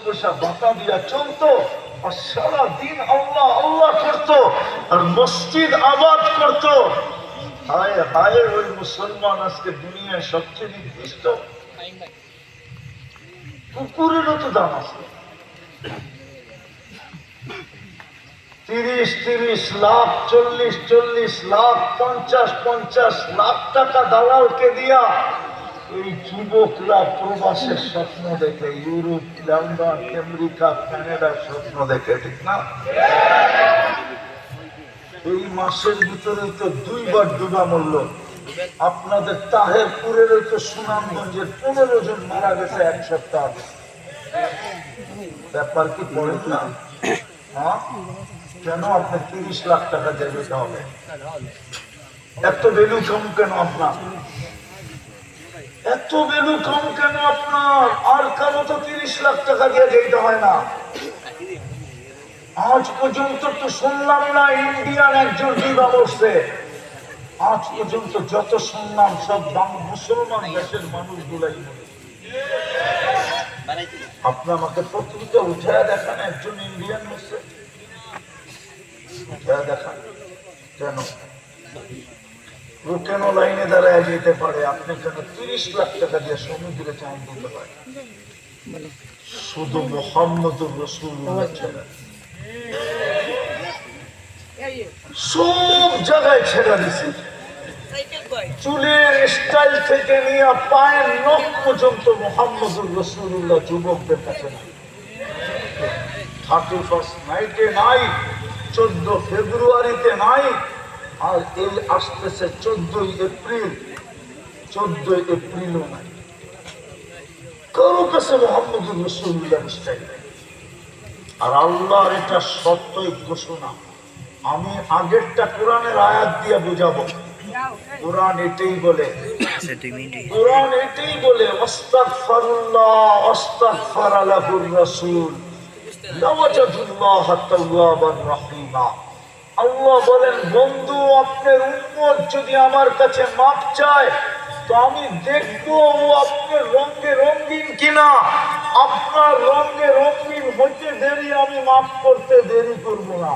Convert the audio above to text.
পয়সা বাতা দিয়া চলতো আর সারাদিন আল্লাহ আল্লাহ করতো আর মসজিদ আবাদ করতো। হায় হায়, ওই মুসলমান আজকে দুনিয়ায় সবচেয়ে নির্দিষ্ট। কুকুরেরও তো দাম আছে। 30-30 লাখ, 40-40 লাখ, 50-50 লাখ টাকা দালালকে দিয়া এই যুবকরা প্রবাসের স্বপ্ন দেখে, ইউরোপ, লন্ডন, আমেরিকা, কানাডার স্বপ্ন দেখে, ঠিক না? এই মাসের ভিতরে তো 2 বার ডুবা মরল। আপনাদের তাহেরপুরের তো সুনামগঞ্জের 15 জন মারা গেছে 1 সপ্তাহ আগে। ব্যাপার কি পড়েন না? হ্যাঁ, কেন আপনার 30 লাখ টাকা দিয়ে দিতে হবে? এত ভ্যালু কম কেন আপনার? এত ভ্যালু কম কেন আপনার? আর কারো তো 30 লাখ টাকা দিয়ে যেতে হয় না। আজ পর্যন্ত তো শুনলাম না ইন্ডিয়ান একজন বিবাহ করছে। আজ পর্যন্ত যত শুনলাম সব মুসলমান দেশের মানুষগুলাই। আপনি আমাকে পত্রিকা উঠায় দেখান একজন ইন্ডিয়ান হচ্ছে, উঠায় দেখান। কেন ও কেন লাইনে দাঁড়ায় যেতে পারে? আপনি কেন 30 লাখ টাকা দিয়ে সমুদ্রে চান দিতে পারে? শুধু মুহাম্মদুর রাসূলুল্লাহ ছেড়ে সব জায়গায় ছেড়ে দিছে। চুলের স্টাইল থেকে নিয়ে পায়ের নখ পর্যন্ত মুহাম্মদুর রাসূলুল্লাহ যুবকদের কাছে নাই। 31st নাইটে নাই, 14 ফেব্রুয়ারিতে নাই, আর এই আসতেছে 14 এপ্রিল। 14 এপ্রিলও নাই। কারো কাছে মুহাম্মদুর রাসূলুল্লাহ স্টাইল নাই। আর আল্লাহর এটা সত্যই ঘোষণা। আমি আগেরটা কোরআনের আয়াত দিয়ে বুঝাবো। কোরআন এটাই বলে, কোরআন এটাই বলে, আস্তাগফিরুল্লাহ আস্তাগফারা লাহুর রাসূল লাওয়াজাদুল্লাহ তাওয়াবান রহিমা। আল্লাহ বলেন, বন্ধু আপনার উম্মত যদি আমার কাছে মাপ চায় তো আমি দেখবো ও আপনার রঙে রঙিন কিনা। আপনার রঙে রঙিন হইতে দেরি, আমি মাফ করতে দেরি করবো না।